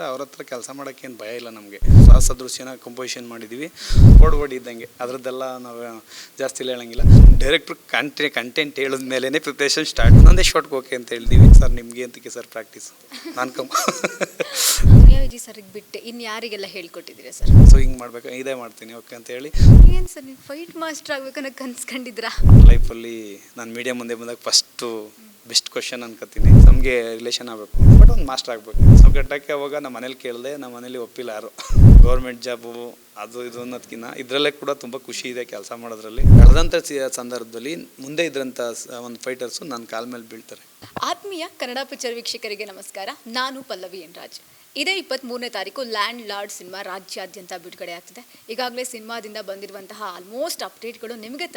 ಅವ್ರ ಹತ್ರ ಕೆಲಸ ಮಾಡೋಕ್ಕೆ ಏನು ಭಯ ಇಲ್ಲ ನಮಗೆ. ಸದೃಶ್ಯನ ಕಂಪೋಸಿಷನ್ ಮಾಡಿದ್ದೀವಿ, ಓಡ್ ಇದ್ದಂಗೆ ಅದರದ್ದೆಲ್ಲ ನಾವು ಜಾಸ್ತಿ ಹೇಳಂಗಿಲ್ಲ. ಡೈರೆಕ್ಟ್ರು ಕಂಟೆಂಟ್ ಹೇಳಿದ ಮೇಲೇ ಪ್ರಿಪ್ರೇಷನ್ ಸ್ಟಾರ್ಟ್. ಒಂದೇ ಶಾರ್ಟ್ಗೆ ಓಕೆ ಅಂತ ಹೇಳಿದ್ದೀವಿ ಸರ್. ನಿಮಗೆ ಅಂತಕ್ಕೆ ಸರ್ ಪ್ರಾಕ್ಟೀಸ್ ನಾನು ವಿಜಯ್ ಸರ್ಗೆ ಬಿಟ್ಟು ಇನ್ನು ಯಾರಿಗೆಲ್ಲ ಹೇಳ್ಕೊಟ್ಟಿದ್ದೀರಾ ಸರ್? ಸೊ ಹಿಂಗೆ ಮಾಡ್ಬೇಕು, ಇದೇ ಮಾಡ್ತೀನಿ ಓಕೆ ಅಂತ ಹೇಳಿ. ಏನು ಸರ್ ನೀವು ಫೈಟ್ ಮಾಸ್ಟರ್ ಆಗ್ಬೇಕನ್ನೋ ಕನ್ಸ್ಕೊಂಡಿದ್ರಾ? ಲೈಫಲ್ಲಿ ನಾನು ಮೀಡಿಯಾ ಮುಂದೆ ಬಂದಾಗ ಫಸ್ಟು ಬೆಸ್ಟ್ ಕ್ವಶನ್ ಅನ್ಕೋತೀನಿ, ನಮಗೆ ರಿಲೇಷನ್ ಆಗಬೇಕು, ಬಟ್ ಒಂದು ಮಾಸ್ಟರ್ ಆಗಬೇಕು. ಸೊ ಗಟ್ಟಕ್ಕೆ ಅವಾಗ ನಮ್ಮ ಮನೇಲಿ ಕೇಳಿದೆ, ನಮ್ಮ ಮನೇಲಿ ಒಪ್ಪಿಲ್ಲ ಯಾರು. ಗೌರ್ಮೆಂಟ್ ಜಾಬು ಅದು ಇದು ಅನ್ನೋದಕ್ಕಿಂತ ಇದರಲ್ಲೇ ಕೂಡ ತುಂಬ ಖುಷಿ ಇದೆ ಕೆಲಸ ಮಾಡೋದ್ರಲ್ಲಿ. ಕಳೆದಂಥ ಸಂದರ್ಭದಲ್ಲಿ ಮುಂದೆ ಇದ್ರಂಥ ಒಂದು ಫೈಟರ್ಸು ನನ್ನ ಕಾಲ ಮೇಲೆ ಬೀಳ್ತಾರೆ. ಆತ್ಮೀಯ ಕನ್ನಡ ಪಿಕ್ಚರ್ ವೀಕ್ಷಕರಿಗೆ ನಮಸ್ಕಾರ. ನಾನು ಪಲ್ಲವಿ ಎನ್ ರಾಜ್. ಇದೇ 23ನೇ ತಾರೀಕು ಲ್ಯಾಂಡ್ ಲಾರ್ಡ್ ಸಿನಿಮಾ ರಾಜ್ಯಾದ್ಯಂತ ಬಿಡುಗಡೆ ಆಗ್ತಿದೆ. ಈಗಾಗಲೇ ಸಿನಿಮಾದಿಂದ ಬಂದಿರುವಂತಹ ಆಲ್ಮೋಸ್ಟ್ ಅಪ್ಡೇಟ್ಗಳು ನಿಮಗೆ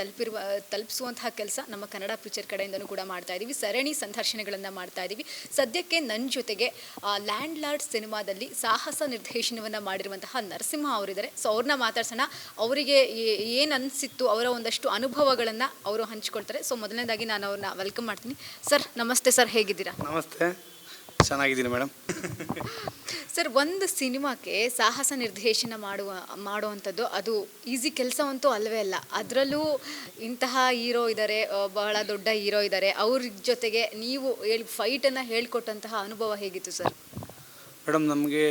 ತಲುಪಿಸುವಂತಹ ಕೆಲಸ ನಮ್ಮ ಕನ್ನಡ ಪಿಕ್ಚರ್ ಕಡೆಯಿಂದನೂ ಕೂಡ ಮಾಡ್ತಾ ಇದ್ದೀವಿ. ಸರಣಿ ಸಂದರ್ಶನಗಳನ್ನು ಮಾಡ್ತಾ ಇದ್ದೀವಿ. ಸದ್ಯಕ್ಕೆ ನನ್ನ ಜೊತೆಗೆ ಲ್ಯಾಂಡ್ ಲಾರ್ಡ್ ಸಿನಿಮಾದಲ್ಲಿ ಸಾಹಸ ನಿರ್ದೇಶನವನ್ನು ಮಾಡಿರುವಂತಹ ನರಸಿಂಹ ಅವರಿದ್ದಾರೆ. ಸೊ ಅವ್ರನ್ನ ಮಾತಾಡ್ಸೋಣ. ಅವರಿಗೆ ಏನು ಅನಿಸಿತ್ತು, ಅವರ ಒಂದಷ್ಟು ಅನುಭವಗಳನ್ನು ಅವರು ಹಂಚ್ಕೊಳ್ತಾರೆ. ಸೊ ಮೊದಲನೇದಾಗಿ ನಾನು ಅವ್ರನ್ನ ವೆಲ್ಕಮ್ ಮಾಡ್ತೀನಿ. ಸರ್ ನಮಸ್ತೆ ಸರ್, ಹೇಗಿದ್ದೀರಾ? ನಮಸ್ತೆ, ಚೆನ್ನಾಗಿದ್ದೀನಿ ಮೇಡಮ್. ಸರ್, ಒಂದು ಸಿನಿಮಾಕ್ಕೆ ಸಾಹಸ ನಿರ್ದೇಶನ ಮಾಡುವಂಥದ್ದು ಅದು ಈಸಿ ಕೆಲಸವಂತೂ ಅಲ್ಲವೇ ಅಲ್ಲ. ಅದರಲ್ಲೂ ಇಂತಹ ಹೀರೋ ಇದ್ದಾರೆ, ಬಹಳ ದೊಡ್ಡ ಹೀರೋ ಇದ್ದಾರೆ, ಅವ್ರ ಜೊತೆಗೆ ನೀವು ಫೈಟನ್ನು ಹೇಳ್ಕೊಟ್ಟಂತಹ ಅನುಭವ ಹೇಗಿತ್ತು ಸರ್? ಮೇಡಮ್ ನಮಗೆ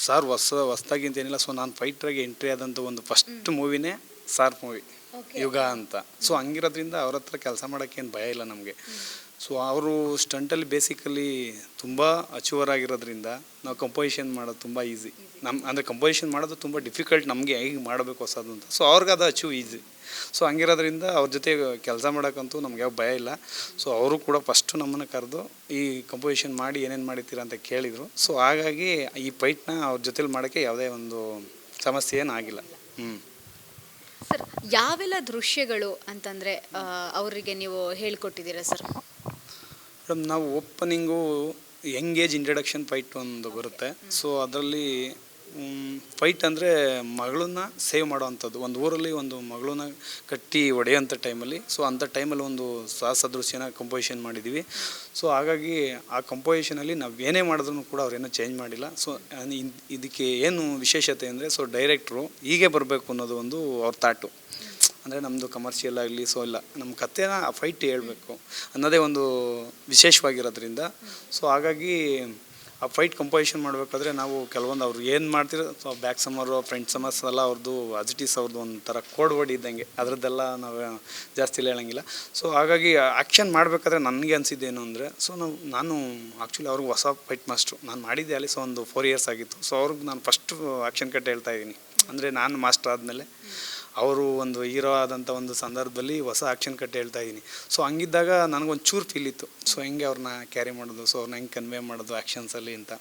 ಸಾರ್ ಹೊಸದಾಗಿ ಅಂತೇನಿಲ್ಲ. ಸೊ ನಾನು ಫೈಟ್ರಾಗಿ ಎಂಟ್ರಿ ಆದಂಥ ಒಂದು ಫಸ್ಟ್ ಮೂವಿನೇ ಸಾರ್ ಮೂವಿ, ಯುಗ ಅಂತ. ಸೊ ಹಂಗಿರೋದ್ರಿಂದ ಅವ್ರ ಹತ್ರ ಕೆಲಸ ಮಾಡೋಕ್ಕೆ ಏನು ಭಯ ಇಲ್ಲ ನಮಗೆ. ಸೊ ಅವರು ಸ್ಟಂಟಲ್ಲಿ ಬೇಸಿಕಲಿ ತುಂಬ ಅಚೀವರ್ ಆಗಿರೋದ್ರಿಂದ ನಾವು ಕಂಪೋಸಿಷನ್ ಮಾಡೋದು ತುಂಬ ಈಸಿ. ಅಂದರೆ ಕಂಪೋಸಿಷನ್ ಮಾಡೋದು ತುಂಬ ಡಿಫಿಕಲ್ಟ್ ನಮಗೆ, ಹೇಗೆ ಮಾಡಬೇಕು ಹೊಸದು ಅಂತ. ಸೊ ಅವ್ರಿಗೆ ಅದು ಅಚೀವ್ ಈಸಿ. ಸೊ ಹಂಗಿರೋದ್ರಿಂದ ಅವ್ರ ಜೊತೆ ಕೆಲಸ ಮಾಡೋಕ್ಕಂತೂ ನಮ್ಗೆ ಯಾವ ಭಯ ಇಲ್ಲ. ಸೊ ಅವರು ಕೂಡ ಫಸ್ಟು ನಮ್ಮನ್ನು ಕರೆದು ಈ ಕಂಪೋಸಿಷನ್ ಮಾಡಿ ಏನೇನು ಮಾಡಿದ್ದೀರಾ ಅಂತ ಕೇಳಿದರು. ಸೊ ಹಾಗಾಗಿ ಈ ಫೈಟ್ನ ಅವ್ರ ಜೊತೆಲಿ ಮಾಡೋಕ್ಕೆ ಯಾವುದೇ ಒಂದು ಸಮಸ್ಯೆ ಏನಾಗಿಲ್ಲ. ಸರ್, ಯಾವೆಲ್ಲ ದೃಶ್ಯಗಳು ಅಂತಂದರೆ ಅವರಿಗೆ ನೀವು ಹೇಳ್ಕೊಟ್ಟಿದ್ದೀರಾ ಸರ್? ಮೇಡಮ್ ನಾವು opening Young age introduction fight ಒಂದು ಬರುತ್ತೆ. ಸೊ ಅದರಲ್ಲಿ ಫೈಟ್ ಅಂದರೆ ಮಗಳನ್ನ ಸೇವ್ ಮಾಡೋವಂಥದ್ದು. ಒಂದು ಊರಲ್ಲಿ ಒಂದು ಮಗಳನ್ನ ಕಟ್ಟಿ ಹೊಡೆಯೋಂಥ ಟೈಮಲ್ಲಿ, ಸೊ ಅಂಥ ಟೈಮಲ್ಲಿ ಒಂದು ಸದೃಶ್ಯನ ಕಂಪೋಸಿಷನ್ ಮಾಡಿದ್ದೀವಿ. ಸೊ ಹಾಗಾಗಿ ಆ ಕಂಪೋಸಿಷನಲ್ಲಿ ನಾವು ಏನೇ ಮಾಡಿದ್ರೂ ಕೂಡ ಅವ್ರೇನೂ ಚೇಂಜ್ ಮಾಡಿಲ್ಲ. ಸೊ ಇದಕ್ಕೆ ಏನು ವಿಶೇಷತೆ ಅಂದರೆ, ಸೊ ಡೈರೆಕ್ಟ್ರು ಹೀಗೆ ಬರಬೇಕು ಅನ್ನೋದು ಒಂದು ಅವ್ರ ಥಾಟು. ಅಂದರೆ ನಮ್ಮದು ಕಮರ್ಷಿಯಲ್ ಆಗಲಿ, ಸೊ ಇಲ್ಲ ನಮ್ಮ ಕಥೆನ ಆ ಫೈಟ್ ಹೇಳ್ಬೇಕು ಅನ್ನೋದೇ ಒಂದು ವಿಶೇಷವಾಗಿರೋದ್ರಿಂದ. ಸೊ ಹಾಗಾಗಿ ಆ ಫೈಟ್ ಕಂಪೋಸಿಷನ್ ಮಾಡಬೇಕಾದ್ರೆ ನಾವು ಕೆಲವೊಂದು ಅವ್ರು ಏನು ಮಾಡ್ತಿರೋ, ಸೊ ಬ್ಯಾಕ್ ಸಮ್ಮರು ಫ್ರಂಟ್ ಸಮ್ಮರ್ಸ್ ಎಲ್ಲ ಅವ್ರದ್ದು ಅಜಿಟೀಸ್ ಅವ್ರದ್ದು ಒಂಥರ ಕೋಡ್ ಇದ್ದಂಗೆ ಅದರದ್ದೆಲ್ಲ ನಾವು ಜಾಸ್ತಿ ಹೇಳಂಗಿಲ್ಲ. ಸೊ ಹಾಗಾಗಿ ಆ್ಯಕ್ಷನ್ ಮಾಡಬೇಕಾದ್ರೆ ನನಗೆ ಅನಿಸಿದ್ದೇನು ಅಂದರೆ, ಸೊ ನಾನು ಆ್ಯಕ್ಚುಲಿ ಅವ್ರಿಗೆ ಹೊಸ ಫೈಟ್ ಮಾಸ್ಟ್ರು ನಾನು ಮಾಡಿದ್ದೆ ಅಲ್ಲಿ. ಸೊ ಒಂದು 4 years ಆಗಿತ್ತು. ಸೊ ಅವ್ರಿಗೆ ನಾನು ಫಸ್ಟು ಆ್ಯಕ್ಷನ್ ಕಟ್ ಹೇಳ್ತಾಯಿದ್ದೀನಿ. ಅಂದರೆ ನಾನು ಮಾಸ್ಟರ್ ಆದಮೇಲೆ ಅವರು ಒಂದು ಹೀರೋ ಆದಂಥ ಒಂದು ಸಂದರ್ಭದಲ್ಲಿ ಹೊಸ ಆ್ಯಕ್ಷನ್ ಕಟ್ ಹೇಳ್ತಾ ಇದ್ದೀನಿ. ಸೊ ಹಂಗಿದ್ದಾಗ ನನಗೊಂದು ಚೂರು ಫೀಲ್ ಇತ್ತು, ಸೊ ಹೆಂಗೆ ಅವ್ರನ್ನ ಕ್ಯಾರಿ ಮಾಡೋದು, ಸೊ ಅವ್ರನ್ನ ಹೆಂಗೆ ಕನ್ವೆ ಮಾಡೋದು ಆ್ಯಕ್ಷನ್ಸಲ್ಲಿ ಅಂತ.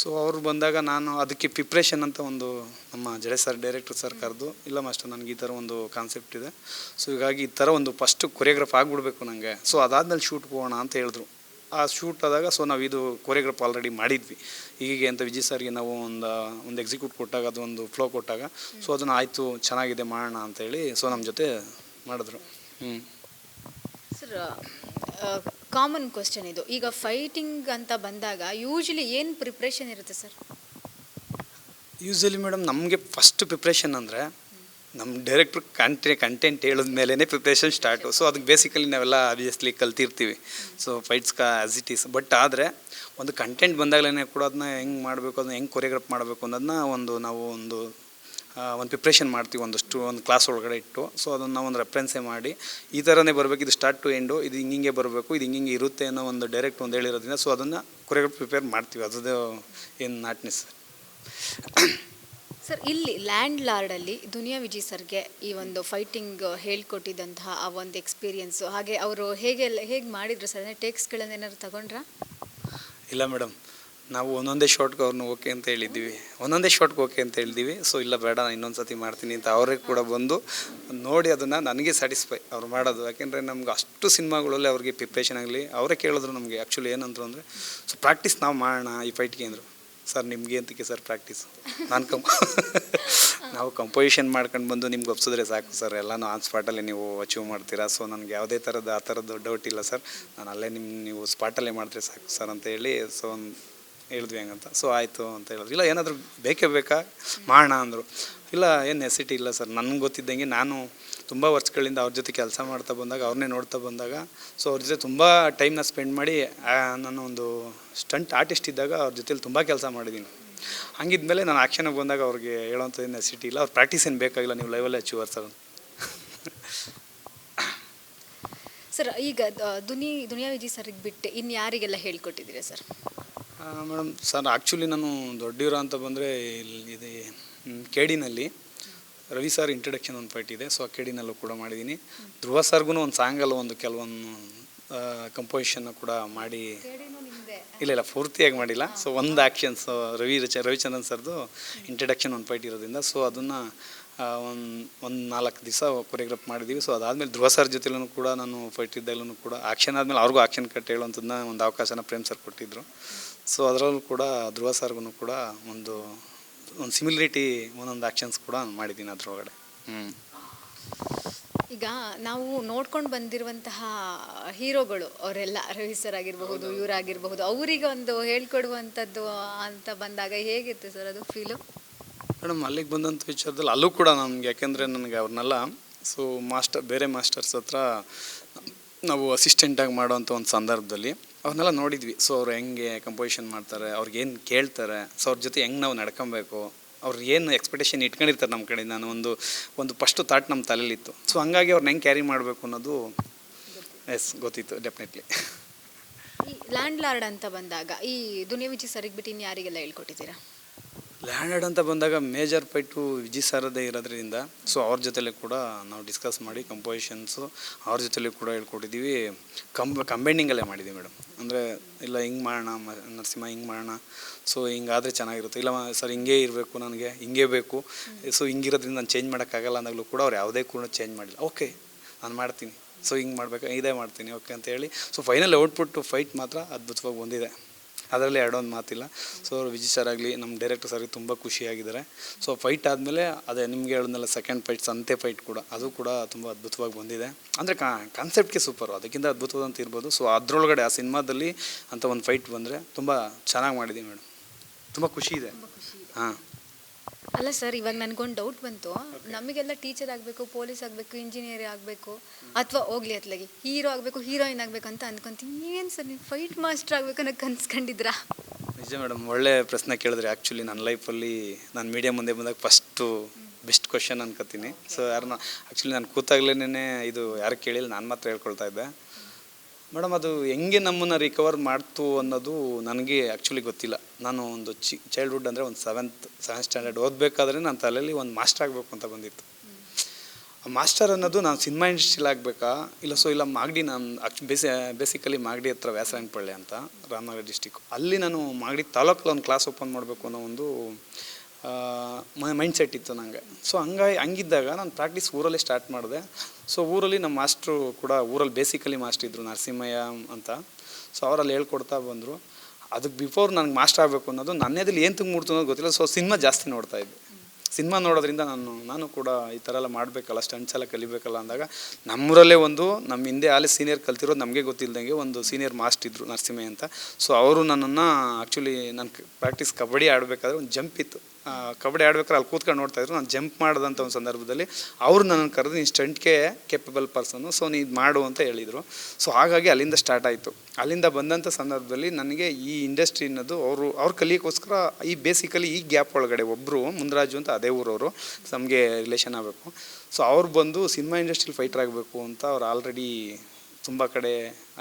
ಸೊ ಅವ್ರು ಬಂದಾಗ ನಾನು ಅದಕ್ಕೆ ಪ್ರಿಪ್ರೇಷನ್ ಅಂತ ಒಂದು ನಮ್ಮ ಜಡೆ ಸರ್, ಡೈರೆಕ್ಟರ್ ಸರ್ ಕರೆದು, ಇಲ್ಲ ಮಾಸ್ಟರ್ ನನಗೆ ಈ ಥರ ಒಂದು ಕಾನ್ಸೆಪ್ಟ್ ಇದೆ, ಸೊ ಹೀಗಾಗಿ ಈ ಥರ ಒಂದು ಫಸ್ಟು ಕೊರಿಯೋಗ್ರಾಫ್ ಆಗಿಬಿಡ್ಬೇಕು ನನಗೆ. ಸೊ ಅದಾದಮೇಲೆ ಶೂಟ್ಗೆ ಹೋಗೋಣ ಅಂತ ಹೇಳಿದ್ರು. ಆ ಶೂಟ್ ಆದಾಗ ಸೊ ನಾವು ಇದು ಕೊರಿಯೋಗ್ರಾಫ್ ಆಲ್ರೆಡಿ ಮಾಡಿದ್ವಿ ಹೀಗೆ ಅಂತ ವಿಜಯ್ ಸರ್ಗೆ ನಾವು ಒಂದು ಎಕ್ಸಿಕ್ಯೂಟ್ ಕೊಟ್ಟಾಗ, ಅದು ಒಂದು ಫ್ಲೋ ಕೊಟ್ಟಾಗ, ಸೊ ಅದನ್ನು ಆಯಿತು ಚೆನ್ನಾಗಿದೆ ಮಾಡೋಣ ಅಂತೇಳಿ ಸೊ ನಮ್ಮ ಜೊತೆ ಮಾಡಿದ್ರು. ಸರ್, ಕಾಮನ್ ಕ್ವಶನ್ ಇದು. ಈಗ ಫೈಟಿಂಗ್ ಅಂತ ಬಂದಾಗ ಯೂಶ್ವಲಿ ಏನು ಪ್ರಿಪ್ರೇಷನ್ ಇರುತ್ತೆ ಸರ್? ಯೂಶ್ವಲಿ ಮೇಡಮ್ ನಮಗೆ ಫಸ್ಟ್ ಪ್ರಿಪ್ರೇಷನ್ ಅಂದರೆ ನಮ್ಮ ಡೈರೆಕ್ಟ್ರು ಕಂಟೆಂಟ್ ಹೇಳಿದ ಮೇಲೇ ಪ್ರಿಪ್ರೇಷನ್ ಸ್ಟಾರ್ಟು. ಸೊ ಅದಕ್ಕೆ ಬೇಸಿಕಲಿ ನಾವೆಲ್ಲ ಆಬ್ವಿಯಸ್ಲಿ ಕಲ್ತಿರ್ತೀವಿ, so fights as it is. But ಆದರೆ ಒಂದು ಕಂಟೆಂಟ್ ಬಂದಾಗಲೇ ಕೂಡ ಅದನ್ನ ಹೆಂಗೆ ಮಾಡಬೇಕು, ಅದನ್ನ ಹೆಂಗೆ ಕೊರಿಯೋಗ್ರಾಫ್ ಮಾಡಬೇಕು ಅನ್ನೋದನ್ನ ನಾವು ಒಂದು ಪ್ರಿಪ್ರೇಷನ್ ಮಾಡ್ತೀವಿ ಒಂದು ಕ್ಲಾಸ್ ಒಳಗಡೆ ಇಟ್ಟು. ಸೊ ಅದನ್ನು ನಾವು ಒಂದು ರೆಫರೆನ್ಸೇ ಮಾಡಿ ಈ ಥರನೇ ಬರಬೇಕು, ಇದು ಸ್ಟಾರ್ಟ್ ಟು ಎಂಡು, ಇದು ಹಿಂಗೆ ಬರಬೇಕು, ಇದು ಹಿಂಗೆ ಇರುತ್ತೆ ಅನ್ನೋ ಒಂದು ಡೈರೆಕ್ಟ್ ಒಂದು ಹೇಳಿರೋದ್ರಿಂದ ಸೊ ಅದನ್ನು ಕೊರಿಯೋಗ್ರಾಫ್ ಪ್ರಿಪೇರ್ ಮಾಡ್ತೀವಿ. ಅದ್ರದ್ದು ಏನು ನಾಟ್ನೆಸ್. ಸರ್, ಇಲ್ಲಿ ಲ್ಯಾಂಡ್ ಲಾರ್ಡಲ್ಲಿ ದುನಿಯಾ ವಿಜಯ್ ಸರ್ಗೆ ಈ ಒಂದು ಫೈಟಿಂಗ್ ಹೇಳ್ಕೊಟ್ಟಿದ್ದಂತಹ ಆ ಒಂದು ಎಕ್ಸ್ಪೀರಿಯೆನ್ಸು, ಹಾಗೆ ಅವರು ಹೇಗೆ ಮಾಡಿದ್ರು ಸರ್? ಟೇಕ್ಸ್ಗಳನ್ನು ಏನಾದ್ರು ತಗೊಂಡ್ರಾ? ಇಲ್ಲ ಮೇಡಮ್, ನಾವು ಒಂದೊಂದೇ ಶಾರ್ಟ್ಗೆ ಅವ್ರನ್ನ ಓಕೆ ಅಂತ ಹೇಳಿದ್ದೀವಿ. ಸೊ ಇಲ್ಲ ಬೇಡ, ನಾನು ಇನ್ನೊಂದು ಸತಿ ಮಾಡ್ತೀನಿ ಅಂತ ಅವ್ರಿಗೆ ಕೂಡ ಬಂದು ನೋಡಿ ಅದನ್ನು ನನಗೆ ಸ್ಯಾಟಿಸ್ಫೈ ಅವ್ರು ಮಾಡೋದು. ಯಾಕೆಂದರೆ ನಮ್ಗೆ ಅಷ್ಟು ಸಿನಿಮಾಗಳಲ್ಲಿ ಅವ್ರಿಗೆ ಪ್ರಿಪ್ರೇಷನ್ ಆಗಲಿ, ಅವರೇ ಕೇಳಿದ್ರು ನಮಗೆ ಆ್ಯಕ್ಚುಲಿ ಏನಂದ್ರು ಅಂದರೆ, ಸೊ ಪ್ರಾಕ್ಟೀಸ್ ನಾವು ಮಾಡೋಣ ಈ ಫೈಟ್ಗೆ ಅಂದರು. ಸರ್ ನಿಮಗೆ ಅಂತಕ್ಕೆ ಸರ್ ಪ್ರಾಕ್ಟೀಸು, ನಾವು ಕಂಪೋಸಿಷನ್ ಮಾಡ್ಕೊಂಡು ಬಂದು ನಿಮ್ಗೆ ಒಪ್ಸಿದ್ರೆ ಸಾಕು ಸರ್, ಎಲ್ಲನೂ ಆನ್ ಸ್ಪಾಟಲ್ಲೇ ನೀವು ಅಚೀವ್ ಮಾಡ್ತೀರಾ. ಸೊ ನನಗೆ ಯಾವುದೇ ಆ ಥರದ್ದು ಡೌಟ್ ಇಲ್ಲ ಸರ್, ನಾನು ಅಲ್ಲೇ ನೀವು ಸ್ಪಾಟಲ್ಲೇ ಮಾಡಿದ್ರೆ ಸಾಕು ಸರ್ ಅಂತ ಹೇಳಿ ಸೊ ಹೇಳಿದ್ವಿ ಹೆಂಗಂತ. ಸೊ ಆಯಿತು ಅಂತ ಹೇಳಿದ್ರು. ಇಲ್ಲ ಏನಾದರೂ ಬೇಕೇ ಬೇಕಾ ಮಾಡೋಣ ಅಂದರು. ಇಲ್ಲ ಏನು ನೆಸಿಟಿ ಇಲ್ಲ ಸರ್, ನನಗೆ ಗೊತ್ತಿದ್ದಂಗೆ ನಾನು ತುಂಬ ವರ್ಷಗಳಿಂದ ಅವ್ರ ಜೊತೆ ಕೆಲಸ ಮಾಡ್ತಾ ಬಂದಾಗ, ಅವ್ರನ್ನೇ ನೋಡ್ತಾ ಬಂದಾಗ, ಸೊ ಅವ್ರ ಜೊತೆ ತುಂಬ ಟೈಮ್ನ ಸ್ಪೆಂಡ್ ಮಾಡಿ ನಾನು ಒಂದು ಸ್ಟಂಟ್ ಆರ್ಟಿಸ್ಟ್ ಇದ್ದಾಗ ಅವ್ರ ಜೊತೆಲಿ ತುಂಬ ಕೆಲಸ ಮಾಡಿದ್ದೀನಿ. ಹಂಗಿದ್ಮೇಲೆ ನಾನು ಆ್ಯಕ್ಷನ್ಗೆ ಬಂದಾಗ ಅವ್ರಿಗೆ ಹೇಳೋಂಥದ್ದು ನೆಸಿಟಿ ಇಲ್ಲ, ಅವ್ರ ಪ್ರಾಕ್ಟೀಸ್ ಏನು ಬೇಕಾಗಿಲ್ಲ, ನೀವು ಲೈವಲ್ಲೇ ಅಚೀವರ್ ಸರ್. ಸರ್ ಈಗ ದುನಿಯಾ ವಿಜಯ್ ಸರ್ಗೆ ಬಿಟ್ಟು ಇನ್ನು ಯಾರಿಗೆಲ್ಲ ಹೇಳ್ಕೊಟ್ಟಿದ್ದೀರಾ ಸರ್? ಮೇಡಮ್ ಸರ್ ಆ್ಯಕ್ಚುಲಿ ನಾನು ದೊಡ್ಡವರ ಅಂತ ಬಂದರೆ ಇದು KD ರವಿ ಸರ್ ಇಂಟ್ರಡಕ್ಷನ್ ಒಂದು ಫೈಟ್ ಇದೆ. ಸೊ ಆ KD ಕೂಡ ಮಾಡಿದ್ದೀನಿ. ಧ್ರುವ ಸರ್ಗೂ ಒಂದು ಸಾಂಗಲ್ಲಿ ಒಂದು ಕೆಲವೊಂದು ಕಂಪೋಸಿಷನ್ನ ಕೂಡ ಮಾಡಿ, ಇಲ್ಲ ಪೂರ್ತಿಯಾಗಿ ಮಾಡಿಲ್ಲ. ಸೊ ಒಂದು ಆ್ಯಕ್ಷನ್ಸ್ ರವಿಚಂದ್ರನ್ ಸರ್ದು ಇಂಟ್ರಡಕ್ಷನ್ ಒಂದು ಫೈಟ್ ಇರೋದ್ರಿಂದ ಸೊ ಅದನ್ನು ಒಂದು 4 ದಿವಸ ಕೊರಿಯೋಗ್ರಾಫ್ ಮಾಡಿದ್ದೀವಿ. ಸೊ ಅದಾದಮೇಲೆ ಧ್ರುವ ಸರ್ ಜೊತೆಲೂ ಕೂಡ ನಾನು ಫೈಟ್ ಇದ್ದಾಗಲೂ ಕೂಡ ಆ್ಯಕ್ಷನ್ ಆದಮೇಲೆ ಅವ್ರಿಗೂ ಆ್ಯಕ್ಷನ್ ಕಟ್ ಹೇಳೋಂಥದ್ದನ್ನ ಒಂದು ಅವಕಾಶನ ಪ್ರೇಮ್ ಸರ್ ಕೊಟ್ಟಿದ್ದರು. ಸೊ ಅದರಲ್ಲೂ ಕೂಡ ಧ್ರುವ ಸರ್ಗೂ ಕೂಡ ಒಂದು ಸಿಮಿಲರಿಟಿ ಒಂದೊಂದು ಆ್ಯಕ್ಷನ್ಸ್ ಕೂಡ ಮಾಡಿದ್ದೀನಿ ಅದರೊಳಗಡೆ. ಈಗ ನಾವು ನೋಡ್ಕೊಂಡು ಬಂದಿರುವಂತಹ ಹೀರೋಗಳು ಅವರೆಲ್ಲ ರವಿ ಸರ್ ಆಗಿರಬಹುದು, ಇವರಾಗಿರಬಹುದು, ಅವರಿಗೆ ಒಂದು ಹೇಳ್ಕೊಡುವಂಥದ್ದು ಅಂತ ಬಂದಾಗ ಹೇಗಿತ್ತು ಸರ್ ಅದು ಫೀಲು? ಮೇಡಮ್ ಅಲ್ಲಿಗೆ ಬಂದಂಥ ವಿಚಾರದಲ್ಲಿ ಅಲ್ಲೂ ಕೂಡ ನಮ್ಗೆ, ಯಾಕೆಂದರೆ ನನಗೆ ಅವ್ರನ್ನೆಲ್ಲ ಸೊ ಬೇರೆ ಮಾಸ್ಟರ್ಸ್ ಹತ್ರ ನಾವು ಅಸಿಸ್ಟೆಂಟಾಗಿ ಮಾಡೋವಂಥ ಒಂದು ಸಂದರ್ಭದಲ್ಲಿ ಅವ್ರನ್ನೆಲ್ಲ ನೋಡಿದ್ವಿ. ಸೊ ಅವ್ರು ಹೆಂಗೆ ಕಂಪೋಸಿಷನ್ ಮಾಡ್ತಾರೆ, ಅವ್ರಿಗೇನು ಕೇಳ್ತಾರೆ, ಸೊ ಅವ್ರ ಜೊತೆ ಹೆಂಗೆ ನಾವು ನಡ್ಕೊಬೇಕು, ಅವ್ರು ಏನು ಎಕ್ಸ್ಪೆಕ್ಟೇಷನ್ ಇಟ್ಕೊಂಡಿರ್ತಾರೆ ನಮ್ಮ ಕಡೆ, ನಾನು ಒಂದು ಫಸ್ಟು ಥಾಟ್ ನಮ್ಮ ತಲೆಯಲ್ಲಿತ್ತು. ಸೊ ಹಂಗಾಗಿ ಅವ್ರನ್ನ ಹೆಂಗೆ ಕ್ಯಾರಿ ಮಾಡಬೇಕು ಅನ್ನೋದು ಗೊತ್ತಿತ್ತು ಡೆಫಿನೆಟ್ಲಿ. ಈ ಲ್ಯಾಂಡ್ ಲಾರ್ಡ್ ಅಂತ ಬಂದಾಗ ಈ ದುನಿಯಾ ವಿಜಯ್ ಸರ್ಗೆ ಬಿಟ್ಟು ಇನ್ನು ಯಾರಿಗೆಲ್ಲ ಹೇಳ್ಕೊಟ್ಟಿದ್ದೀರಾ? ಲ್ಯಾಂಡ್ ಅಂತ ಬಂದಾಗ ಮೇಜರ್ ಫೈಟು ವಿಜಯ್ ಸಾರದೇ ಇರೋದ್ರಿಂದ ಸೊ ಅವ್ರ ಜೊತೆಲೇ ಕೂಡ ನಾವು ಡಿಸ್ಕಸ್ ಮಾಡಿ ಕಂಪೋಸಿಷನ್ಸು ಅವ್ರ ಜೊತೆಲೇ ಕೂಡ ಹೇಳ್ಕೊಟ್ಟಿದ್ದೀವಿ. ಕಂಬೈಂಡಿಂಗಲ್ಲೇ ಮಾಡಿದ್ದೀವಿ ಮೇಡಮ್. ಅಂದರೆ ಇಲ್ಲ ಹಿಂಗೆ ಮಾಡೋಣ ನರಸಿಂಹ, ಹಿಂಗೆ ಮಾಡೋಣ, ಸೊ ಹಿಂಗಾದರೆ ಚೆನ್ನಾಗಿರುತ್ತೆ, ಇಲ್ಲ ಸರ್ ಹಿಂಗೇ ಇರಬೇಕು, ನನಗೆ ಹಿಂಗೇ ಬೇಕು, ಸೊ ಹಿಂಗಿರೋದ್ರಿಂದ ನಾನು ಚೇಂಜ್ ಮಾಡೋಕ್ಕಾಗಲ್ಲ ಅಂದಾಗಲೂ ಕೂಡ ಅವ್ರು ಯಾವುದೇ ಕೂಡ ಚೇಂಜ್ ಮಾಡಿಲ್ಲ. ಓಕೆ ನಾನು ಮಾಡ್ತೀನಿ, ಸೊ ಹಿಂಗೆ ಮಾಡಬೇಕು, ಇದೇ ಮಾಡ್ತೀನಿ, ಓಕೆ ಅಂತ ಹೇಳಿ ಸೊ ಫೈನಲ್ ಔಟ್ಪುಟ್ಟು ಫೈಟ್ ಮಾತ್ರ ಅದ್ಭುತವಾಗಿ ಬಂದಿದೆ, ಅದರಲ್ಲಿ ಎರಡೊಂದು ಮಾತಿಲ್ಲ. ಸೊ ವಿಜಯ್ ಸರ್ ಆಗಲಿ ನಮ್ಮ ಡೈರೆಕ್ಟರ್ ಸರ್ಗೆ ತುಂಬ ಖುಷಿಯಾಗಿದ್ದಾರೆ. ಸೊ ಫೈಟ್ ಆದಮೇಲೆ ಅದೇ ನಿಮಗೆ ಹೇಳಿದ್ನಲ್ಲ ಸೆಕೆಂಡ್ ಫೈಟ್ ಸಂತೆ ಫೈಟ್ ಕೂಡ ಅದು ಕೂಡ ತುಂಬ ಅದ್ಭುತವಾಗಿ ಬಂದಿದೆ. ಅಂದರೆ ಕಾನ್ಸೆಪ್ಟ್ಗೆ ಸೂಪರು, ಅದಕ್ಕಿಂತ ಅದ್ಭುತವಾದಂತ ಇರ್ಬೋದು. ಸೊ ಅದರೊಳಗಡೆ ಆ ಸಿನಿಮಾದಲ್ಲಿ ಅಂತ ಒಂದು ಫೈಟ್ ಬಂದರೆ ತುಂಬ ಚೆನ್ನಾಗಿ ಮಾಡಿದ್ದೀವಿ ಮೇಡಮ್, ತುಂಬ ಖುಷಿ ಇದೆ. ಹಾಂ ಅಲ್ಲ ಸರ್, ಇವಾಗ ನನಗೊಂದು ಡೌಟ್ ಬಂತು. ನಮಗೆಲ್ಲ ಟೀಚರ್ ಆಗಬೇಕು, ಪೊಲೀಸ್ ಆಗಬೇಕು, ಇಂಜಿನಿಯರ್ ಆಗಬೇಕು, ಅಥವಾ ಹೋಗ್ಲಿ ಅತ್ಲಾಗಿ ಹೀರೋ ಆಗಬೇಕು, ಹೀರೋಯಿನ್ ಆಗಬೇಕು ಅಂತ ಅಂದ್ಕೊತೀನಿ. ನೀವೇನು ಸರ್ ನೀವು ಫೈಟ್ ಮಾಸ್ಟರ್ ಆಗಬೇಕು ಅನ್ನೋ ಕನ್ಸ್ಕೊಂಡಿದ್ರಾ? ನಿಜ ಮೇಡಮ್, ಒಳ್ಳೆ ಪ್ರಶ್ನೆ ಕೇಳಿದ್ರೆ. ಆ್ಯಕ್ಚುಲಿ ನನ್ನ ಲೈಫಲ್ಲಿ ನಾನು ಮೀಡಿಯಾ ಮುಂದೆ ಬಂದಾಗ ಫಸ್ಟು ಬೆಸ್ಟ್ ಕ್ವಶನ್ ಅನ್ಕೋತೀನಿ. ಸೊ ಯಾರನ್ನ ಆ್ಯಕ್ಚುಲಿ ನಾನು ಕೂತಾಗ್ಲೇ ಇದು ಯಾರು ಕೇಳಿಲ್ಲ, ನಾನು ಮಾತ್ರ ಹೇಳ್ಕೊಳ್ತಾ ಇದ್ದೆ ಮೇಡಮ್. ಅದು ಹೆಂಗೆ ನಮ್ಮನ್ನು ರಿಕವರ್ ಮಾಡ್ತು ಅನ್ನೋದು ನನಗೆ ಆ್ಯಕ್ಚುಲಿ ಗೊತ್ತಿಲ್ಲ. ನಾನು ಒಂದು ಚೈಲ್ಡ್ಹುಡ್ ಅಂದರೆ ಒಂದು ಸೆವೆಂತ್ ಸ್ಟ್ಯಾಂಡರ್ಡ್ ಓದಬೇಕಾದ್ರೆ ನನ್ನ ತಲೆಯಲ್ಲಿ ಒಂದು ಮಾಸ್ಟರ್ ಆಗಬೇಕು ಅಂತ ಬಂದಿತ್ತು. ಆ ಮಾಸ್ಟರ್ ಅನ್ನೋದು ನಾನು ಸಿನಿಮಾ ಇಂಡಸ್ಟ್ರಿಲಿ ಆಗಬೇಕಾ ಇಲ್ಲ ಸೊ ಇಲ್ಲ ಮಾಗಡಿ, ನಾನು ಬೇಸಿಕಲಿ ಮಾಗಡಿ ಹತ್ರ ವ್ಯಾಸರಾಯನಪಳ್ಳಿ ಅಂತ ರಾಮನಗರ ಡಿಸ್ಟಿಕ್ಕು, ಅಲ್ಲಿ ನಾನು ಮಾಗಡಿ ತಾಲೂಕಲ್ಲಿ ಒಂದು ಕ್ಲಾಸ್ ಓಪನ್ ಮಾಡಬೇಕು ಅನ್ನೋ ಒಂದು ಮೈಂಡ್ ಸೆಟ್ ಇತ್ತು ನನಗೆ. ಸೊ ಹಂಗಿದ್ದಾಗ ನಾನು ಪ್ರಾಕ್ಟೀಸ್ ಊರಲ್ಲೇ ಸ್ಟಾರ್ಟ್ ಮಾಡಿದೆ. ಸೊ ಊರಲ್ಲಿ ನಮ್ಮ ಮಾಸ್ಟ್ರು ಕೂಡ ಊರಲ್ಲಿ ಬೇಸಿಕಲಿ ಮಾಸ್ಟ್ರ್ ಇದ್ದರು, ನರಸಿಂಹಯ್ಯ ಅಂತ. ಸೊ ಅವರಲ್ಲಿ ಹೇಳ್ಕೊಡ್ತಾ ಬಂದರು. ಅದಕ್ಕೆ ಬಿಫೋರ್ ನನಗೆ ಮಾಸ್ಟರ್ ಆಗಬೇಕು ಅನ್ನೋದು ನನ್ನೇದಲ್ಲಿ ಏನು ತುಂಬಿಡ್ತು ಅನ್ನೋದು ಗೊತ್ತಿಲ್ಲ. ಸೊ ಸಿನಿಮಾ ಜಾಸ್ತಿ ನೋಡ್ತಾಯಿದ್ದೆ. ಸಿನಿಮಾ ನೋಡೋದ್ರಿಂದ ನಾನು ಕೂಡ ಈ ಥರ ಎಲ್ಲ ಮಾಡಬೇಕಲ್ಲ, ಸ್ಟಂಟ್ಸ್ ಎಲ್ಲ ಕಲಿಬೇಕಲ್ಲ ಅಂದಾಗ ನಮ್ಮೂರಲ್ಲೇ ನಮ್ಮ ಹಿಂದೆ ಅಲ್ಲಿ ಸೀನಿಯರ್ ಕಲ್ತಿರೋದು ನಮಗೆ ಗೊತ್ತಿಲ್ಲದಂಗೆ ಒಂದು ಸೀನಿಯರ್ ಮಾಸ್ಟರ್ ಇದ್ದರು, ನರಸಿಂಹಯ್ಯ ಅಂತ. ಸೊ ಅವರು ನನ್ನನ್ನು ಆ್ಯಕ್ಚುಲಿ ನಾನು ಪ್ರಾಕ್ಟೀಸ್ ಕಬಡ್ಡಿ ಆಡಬೇಕಾದ್ರೆ ಒಂದು ಜಂಪ್ ಇತ್ತು, ಕಬಡ್ಡಿ ಆಡ್ಬೇಕಾದ್ರೆ ಅಲ್ಲಿ ಕೂತ್ಕೊಂಡು ನೋಡ್ತಾಯಿದ್ರು. ನಾನು ಜಂಪ್ ಮಾಡಿದಂಥ ಒಂದು ಸಂದರ್ಭದಲ್ಲಿ ಅವರು ನನ್ನನ್ನು ಕರೆದು ನೀನು ಸ್ಟಂಟ್ಗೆ ಕೇಪಬಲ್ ಪರ್ಸನ್ನು, ಸೊ ನೀನು ಮಾಡು ಅಂತ ಹೇಳಿದರು. ಸೊ ಹಾಗಾಗಿ ಅಲ್ಲಿಂದ ಸ್ಟಾರ್ಟ್ ಆಯಿತು. ಅಲ್ಲಿಂದ ಬಂದಂಥ ಸಂದರ್ಭದಲ್ಲಿ ನನಗೆ ಈ ಇಂಡಸ್ಟ್ರಿ ಅನ್ನೋದು ಅವ್ರು ಕಲಿಯೋಕ್ಕೋಸ್ಕರ ಈ ಬೇಸಿಕಲಿ ಈ ಗ್ಯಾಪ್ ಒಳಗಡೆ ಒಬ್ಬರು ಮುಂದರಾಜು ಅಂತ ಅದೇ ಊರವರು, ನಮಗೆ ರಿಲೇಷನ್ ಆಗಬೇಕು. ಸೊ ಅವ್ರು ಬಂದು ಸಿನಿಮಾ ಇಂಡಸ್ಟ್ರಿಲಿ ಫೈಟರ್ ಆಗಬೇಕು ಅಂತ ಅವ್ರು ಆಲ್ರೆಡಿ ತುಂಬ ಕಡೆ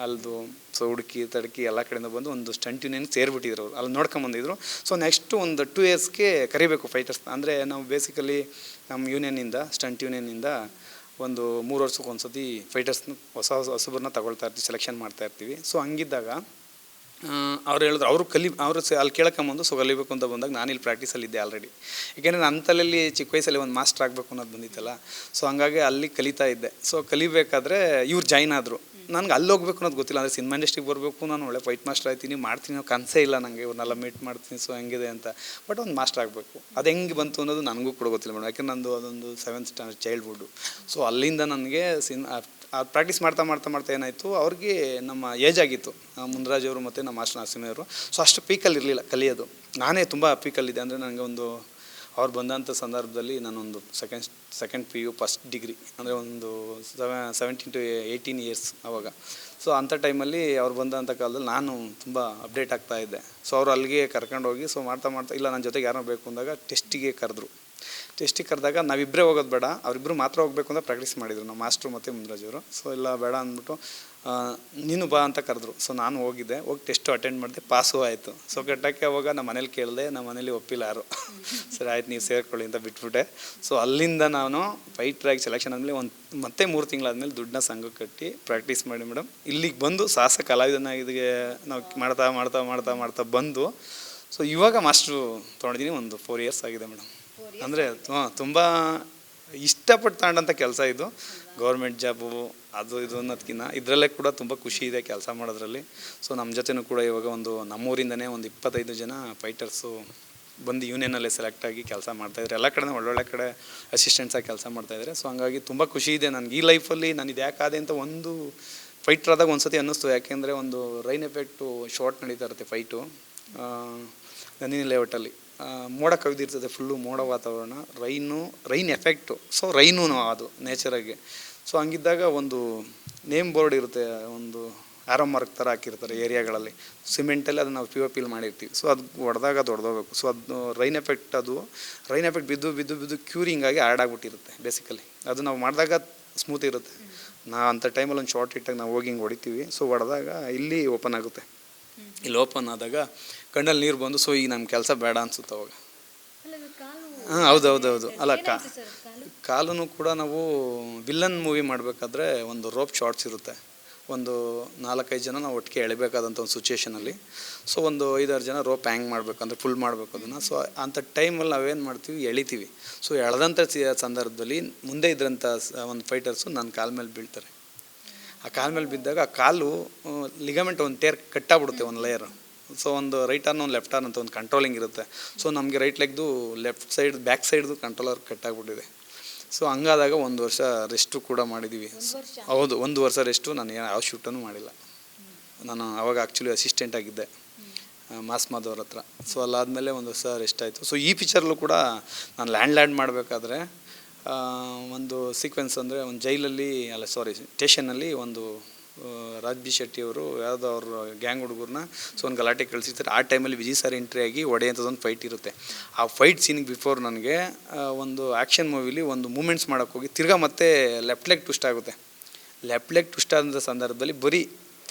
ಅಲ್ದು ಸೊ ಹುಡುಕಿ ತಡಕಿ ಎಲ್ಲ ಕಡೆಯಿಂದ ಬಂದು ಒಂದು ಸ್ಟಂಟ್ ಯೂನಿಯನ್ ಸೇರಿಬಿಟ್ಟಿದ್ರು. ಅವ್ರು ಅಲ್ಲಿ ನೋಡ್ಕೊಂಬಂದಿದ್ರು. ಸೊ ನೆಕ್ಸ್ಟು ಒಂದು 2 ಇಯರ್ಸ್ಗೆ ಕರಿಬೇಕು ಫೈಟರ್ಸ್ನ. ಅಂದರೆ ನಾವು ಬೇಸಿಕಲಿ ನಮ್ಮ ಯೂನಿಯನ್ನಿಂದ ಸ್ಟಂಟ್ ಯೂನಿಯನ್ನಿಂದ ಒಂದು 3 ವರ್ಷಕ್ಕೆ ಒಂದು ಸತಿ ಫೈಟರ್ಸ್ನ ಹೊಸಬರನ್ನ ತಗೊಳ್ತಾ ಇರ್ತೀವಿ, ಸೆಲೆಕ್ಷನ್ ಮಾಡ್ತಾ ಇರ್ತೀವಿ. ಸೊ ಹಂಗಿದ್ದಾಗ ಅವ್ರು ಹೇಳಿದ್ರು ಅವರು ಅಲ್ಲಿ ಕೇಳ್ಕೊಂಬಂದು ಸೊ ಕಲಿಬೇಕು ಅಂತ ಬಂದಾಗ ನಾನು ಇಲ್ಲಿ ಪ್ರಾಕ್ಟೀಸಲ್ಲಿದ್ದೆ ಆಲ್ರೆಡಿ. ಏಕೆಂದರೆ ನನ್ನ ತಲೆಯಲ್ಲಿ ಚಿಕ್ಕ ವಯಸ್ಸಲ್ಲಿ ಒಂದು ಮಾಸ್ಟರ್ ಆಗಬೇಕು ಅನ್ನೋದು ಬಂದಿತ್ತಲ್ಲ. ಸೊ ಹಂಗಾಗಿ ಅಲ್ಲಿ ಕಲಿತಾ ಇದ್ದೆ. ಸೊ ಕಲಿಬೇಕಾದ್ರೆ ಇವ್ರು ಜಾಯ್ನ್ ಆದರು. ನನಗೆ ಅಲ್ಲಿ ಹೋಗ್ಬೇಕು ಅನ್ನೋದು ಗೊತ್ತಿಲ್ಲ. ಅಂದರೆ ಸಿನಿಮಾ ಇಂಡಸ್ಟ್ರಿಗೆ ಬರಬೇಕು, ನಾನು ಒಳ್ಳೆ ಫೈಟ್ ಮಾಸ್ಟರ್ ಆಯ್ತೀನಿ, ಮಾಡ್ತೀನಿ ಅನ್ನೋ ಕನಸೇ ಇಲ್ಲ ನನಗೆ. ಇವ್ರನ್ನೆಲ್ಲ ಮೀಟ್ ಮಾಡ್ತೀನಿ, ಸೊ ಹೆಂಗಿದೆ ಅಂತ. ಬಟ್ ಒಂದು ಮಾಸ್ಟರ್ ಆಗಬೇಕು, ಅದು ಹೆಂಗೆ ಬಂತು ಅನ್ನೋದು ನನಗೂ ಕೂಡ ಗೊತ್ತಿಲ್ಲ ಮೇಡಮ್. ಯಾಕೆಂದ್ರೆ ನಂದು ಅದೊಂದು 7th ಸ್ಟ್ಯಾಂಡರ್ಡ್ ಚೈಲ್ಡ್ಹುಡ್ಡು. ಸೊ ಅಲ್ಲಿಂದ ನನಗೆ ಅದು ಪ್ರಾಕ್ಟೀಸ್ ಮಾಡ್ತಾ ಮಾಡ್ತಾ ಮಾಡ್ತಾ ಏನಾಯಿತು, ಅವ್ರಿಗೆ ನಮ್ಮ ಏಜ್ ಆಗಿತ್ತು, ಮುನ್ರಾಜ್ ಅವರು ಮತ್ತು ನಮ್ಮ ಮಾಸ್ಟರ್ ನರಸಿಂಹಯ್ಯವರು. ಸೊ ಅಷ್ಟು ಪೀಕಲ್ಲಿ ಇರಲಿಲ್ಲ ಕಲಿಯೋದು. ನಾನೇ ತುಂಬ ಪೀಕಲ್ಲಿದ್ದೆ. ಅಂದರೆ ನನಗೆ ಒಂದು ಅವ್ರು ಬಂದಂಥ ಸಂದರ್ಭದಲ್ಲಿ ನಾನೊಂದು ಸೆಕೆಂಡ್ PU ಫಸ್ಟ್ ಡಿಗ್ರಿ, ಅಂದರೆ ಒಂದು 17 to 18 ಇಯರ್ಸ್ ಆವಾಗ. ಸೊ ಅಂಥ ಟೈಮಲ್ಲಿ ಅವ್ರು ಬಂದಂಥ ಕಾಲದಲ್ಲಿ ನಾನು ತುಂಬ ಅಪ್ಡೇಟ್ ಆಗ್ತಾ ಇದ್ದೆ. ಸೊ ಅವ್ರು ಅಲ್ಲಿಗೆ ಕರ್ಕೊಂಡೋಗಿ ಸೊ ಮಾಡ್ತಾ ಮಾಡ್ತಾ ಇಲ್ಲ ನನ್ನ ಜೊತೆಗೆ ಯಾರೋ ಬೇಕು ಅಂದಾಗ ಟೆಸ್ಟಿಗೆ ಕರೆದ್ರು. ಟೆಸ್ಟಿಗೆ ಕರೆದಾಗ ನಾವಿಬ್ಬರೇ ಹೋಗೋದು ಬೇಡ, ಅವರಿಬ್ಬರು ಮಾತ್ರ ಹೋಗಬೇಕು ಅಂತ ಪ್ರಾಕ್ಟೀಸ್ ಮಾಡಿದರು ನಮ್ಮ ಮಾಸ್ಟ್ರು ಮತ್ತು ಮುನ್ರಾಜ್ ಅವರು. ಸೊ ಇಲ್ಲ ಬೇಡ ಅಂದ್ಬಿಟ್ಟು ನೀನು ಬಾ ಅಂತ ಕರೆದ್ರು. ಸೊ ನಾನು ಹೋಗಿದ್ದೆ, ಹೋಗಿ ಟೆಸ್ಟು ಅಟೆಂಡ್ ಮಾಡಿದೆ, ಪಾಸು ಆಯಿತು. ಸೊ ಕಟ್ಟಕ್ಕೆ ಅವಾಗ ನಮ್ಮ ಮನೇಲಿ ಕೇಳಿದೆ, ನಮ್ಮ ಮನೇಲಿ ಒಪ್ಪಿಲ್ಲ ಯಾರು. ಸರಿ ಆಯ್ತು ನೀವು ಸೇರ್ಕೊಳ್ಳಿ ಅಂತ ಬಿಟ್ಬಿಟ್ಟೆ. ಸೊ ಅಲ್ಲಿಂದ ನಾನು ಫೈಟ್ರಾಗಿ ಸೆಲೆಕ್ಷನ್ ಆದಮೇಲೆ ಮತ್ತೆ 3 ತಿಂಗಳಾದಮೇಲೆ ದುಡ್ಡನ್ನ ಸಂಘಕ್ಕೆ ಕಟ್ಟಿ ಪ್ರಾಕ್ಟೀಸ್ ಮಾಡಿ ಮೇಡಮ್ ಇಲ್ಲಿಗೆ ಬಂದು ಸಾಹಸ ಕಲಾವಿದನಾಗಿದ್ಗೆ ನಾವು ಮಾಡ್ತಾ ಮಾಡ್ತಾ ಮಾಡ್ತಾ ಮಾಡ್ತಾ ಬಂದು ಸೊ ಇವಾಗ ಮಾಸ್ಟ್ರು ತೊಗೊಂಡಿದ್ದೀನಿ. ಒಂದು 4 ಇಯರ್ಸ್ ಆಗಿದೆ ಮೇಡಮ್. ಅಂದರೆ ತುಂಬ ಇಷ್ಟಪಟ್ಟು ತಗೊಂಡಂಥ ಕೆಲಸ ಇದು. ಗೌರ್ಮೆಂಟ್ ಜಾಬು ಅದು ಇದು ಅನ್ನೋದಕ್ಕಿಂತ ಇದರಲ್ಲೇ ಕೂಡ ತುಂಬ ಖುಷಿ ಇದೆ ಕೆಲಸ ಮಾಡೋದ್ರಲ್ಲಿ. ಸೊ ನಮ್ಮ ಜೊತೆನೂ ಕೂಡ ಇವಾಗ ನಮ್ಮೂರಿಂದನೇ ಒಂದು 25 ಜನ ಫೈಟರ್ಸು ಬಂದು ಯೂನಿಯನಲ್ಲೇ ಸೆಲೆಕ್ಟ್ ಆಗಿ ಕೆಲಸ ಮಾಡ್ತಾಯಿದ್ದಾರೆ. ಎಲ್ಲ ಕಡೆ ಒಳ್ಳೊಳ್ಳೆ ಕಡೆ ಅಸಿಸ್ಟೆಂಟ್ಸಾಗಿ ಕೆಲಸ ಮಾಡ್ತಾಯಿದ್ದಾರೆ. ಸೊ ಹಂಗಾಗಿ ತುಂಬ ಖುಷಿ ಇದೆ ನನಗೆ ಈ ಲೈಫಲ್ಲಿ. ನಾನು ಇದು ಯಾಕಾದೆ ಅಂತ ಒಂದು ಫೈಟ್ರ್ ಆದಾಗ ಒಂದು ಸತಿ ಅನ್ನಿಸ್ತು. ಯಾಕೆಂದರೆ ಒಂದು ರೈನ್ ಎಫೆಕ್ಟು ಶಾರ್ಟ್ ನಡೀತಾ ಇರುತ್ತೆ ಫೈಟು ನಂದಿನಿ ಲೇಔಟಲ್ಲಿ. ಮೋಡ ಕವಿದಿರ್ತದೆ, ಫುಲ್ಲು ಮೋಡ ವಾತಾವರಣ, ರೈನ್ ಎಫೆಕ್ಟು. ಸೊ ರೈನು ಅದು ನೇಚರಾಗಿ. ಸೊ ಹಂಗಿದ್ದಾಗ ಒಂದು ನೇಮ್ ಬೋರ್ಡ್ ಇರುತ್ತೆ, ಒಂದು ಆರೋ ಮಾರ್ಕ್ ಥರ ಹಾಕಿರ್ತಾರೆ ಏರಿಯಾಗಳಲ್ಲಿ ಸಿಮೆಂಟಲ್ಲಿ, ಅದನ್ನು ನಾವು POPಲಿ ಮಾಡಿರ್ತೀವಿ. ಸೊ ಅದು ಹೊಡೆದಾಗ ಅದು ಹೊಡೆದೋಗ್ಬೇಕು. ಸೊ ಅದು ರೈನ್ ಎಫೆಕ್ಟ್ ಬಿದ್ದು ಕ್ಯೂರಿಂಗ್ ಆಗಿ ಹಾರ್ಡಾಗ್ಬಿಟ್ಟಿರುತ್ತೆ ಬೇಸಿಕಲಿ. ಅದು ನಾವು ಮಾಡಿದಾಗ ಸ್ಮೂತ್ ಇರುತ್ತೆ. ಅಂಥ ಟೈಮಲ್ಲಿ ಒಂದು ಶಾರ್ಟ್ ಇಟ್ಟಾಗ ನಾವು ಹೋಗಿ ಹಿಂಗೆ ಹೊಡಿತೀವಿ. ಸೊ ಹೊಡೆದಾಗ ಇಲ್ಲಿ ಓಪನ್ ಆಗುತ್ತೆ. ಇಲ್ಲಿ ಓಪನ್ ಆದಾಗ ಕಣ್ಣಲ್ಲಿ ನೀರು ಬಂದು ಸೊ ಈಗ ನಮ್ಮ ಕೆಲಸ ಬೇಡ ಅನಿಸುತ್ತೆ ಅವಾಗ. ಹೌದು. ಅಲ್ಲ ಕಾಲೂ ಕೂಡ ನಾವು ವಿಲ್ಲನ್ ಮೂವಿ ಮಾಡಬೇಕಾದ್ರೆ ಒಂದು ರೋಪ್ ಶಾರ್ಟ್ಸ್ ಇರುತ್ತೆ. ಒಂದು 4-5 ಜನ ನಾವು ಒಟ್ಟಿಗೆ ಎಳಿಬೇಕಾದಂಥ ಒಂದು ಸಿಚುವೇಷನಲ್ಲಿ. ಸೊ ಒಂದು 5-6 ಜನ ರೋಪ್ ಹ್ಯಾಂಗ್ ಮಾಡಬೇಕು, ಅಂದರೆ ಫುಲ್ ಮಾಡಬೇಕು ಅದನ್ನು. ಸೊ ಅಂಥ ಟೈಮಲ್ಲಿ ನಾವೇನು ಮಾಡ್ತೀವಿ, ಎಳಿತೀವಿ. ಸೊ ಎಳೆದಂಥ ಸಂದರ್ಭದಲ್ಲಿ ಮುಂದೆ ಇದ್ರಂಥ ಒಂದು ಫೈಟರ್ಸು ನನ್ನ ಕಾಲ ಮೇಲೆ ಬೀಳ್ತಾರೆ. ಆ ಕಾಲ ಮೇಲೆ ಬಿದ್ದಾಗ ಆ ಕಾಲು ಲಿಗಮೆಂಟ್ ಒಂದು ಟೇರ್ ಕಟ್ಟಾಗ್ಬಿಡುತ್ತೆ, ಒಂದು ಲೇಯರ್. ಸೊ ಒಂದು ರೈಟ್ ಆರ್ನ್ ಒಂದು ಲೆಫ್ಟ್ ಆರ್ನ್ ಅಂತ ಒಂದು ಕಂಟ್ರೋಲಿಂಗ್ ಇರುತ್ತೆ. ಸೊ ನಮಗೆ ರೈಟ್ ಲೆಗ್ದು ಬ್ಯಾಕ್ ಸೈಡ್ದು ಕಂಟ್ರೋಲರ್ ಕಟ್ಟಾಗ್ಬಿಟ್ಟಿದೆ. ಸೊ ಹಂಗಾದಾಗ 1 ವರ್ಷ ರೆಸ್ಟು ಕೂಡ ಮಾಡಿದ್ದೀವಿ. ಹೌದು, 1 ವರ್ಷ ರೆಸ್ಟು. ನಾನು ಯಾವ ಶೂಟನ್ನು ಮಾಡಿಲ್ಲ. ನಾನು ಅವಾಗ ಆ್ಯಕ್ಚುಲಿ ಅಸಿಸ್ಟೆಂಟ್ ಆಗಿದ್ದೆ ಮಾಸ್ಮಾದವ್ರ ಹತ್ರ. ಸೊ ಅಲ್ಲಾದಮೇಲೆ 1 ವರ್ಷ ರೆಸ್ಟ್ ಆಯಿತು. ಸೊ ಈ ಪಿಕ್ಚರ್ಲು ಕೂಡ ನಾನು ಲ್ಯಾಂಡ್ ಮಾಡಬೇಕಾದ್ರೆ ಒಂದು ಸೀಕ್ವೆನ್ಸ್, ಅಂದರೆ ಒಂದು ಸ್ಟೇಷನಲ್ಲಿ ಒಂದು ರಾಜ್ ಬಿ ಶೆಟ್ಟಿಯವರು ಯಾವುದೋ ಅವ್ರ ಗ್ಯಾಂಗ್ ಹುಡುಗರನ್ನ ಸೊ ಒಂದು ಗಲಾಟೆ ಕಳಿಸಿರ್ತಾರೆ. ಆ ಟೈಮಲ್ಲಿ ವಿಜಯ್ ಸರ್ ಎಂಟ್ರಿ ಆಗಿ ಹೊಡೆಯೋಂಥದ್ದೊಂದು ಫೈಟ್ ಇರುತ್ತೆ. ಆ ಫೈಟ್ ಸೀನಿಗೆ ಬಿಫೋರ್ ನನಗೆ ಒಂದು ಆ್ಯಕ್ಷನ್ ಮೂವಿಲಿ ಒಂದು ಮೂಮೆಂಟ್ಸ್ ಮಾಡೋಕ್ಕೆ ಹೋಗಿ ತಿರ್ಗಾ ಮತ್ತೆ ಲೆಫ್ಟ್ ಲೆಗ್ ಟ್ವಿಸ್ಟ್ ಆಗುತ್ತೆ. ಲೆಫ್ಟ್ ಲೆಗ್ ಟ್ವಿಸ್ಟ್ ಆದಂಥ ಸಂದರ್ಭದಲ್ಲಿ ಬರೀ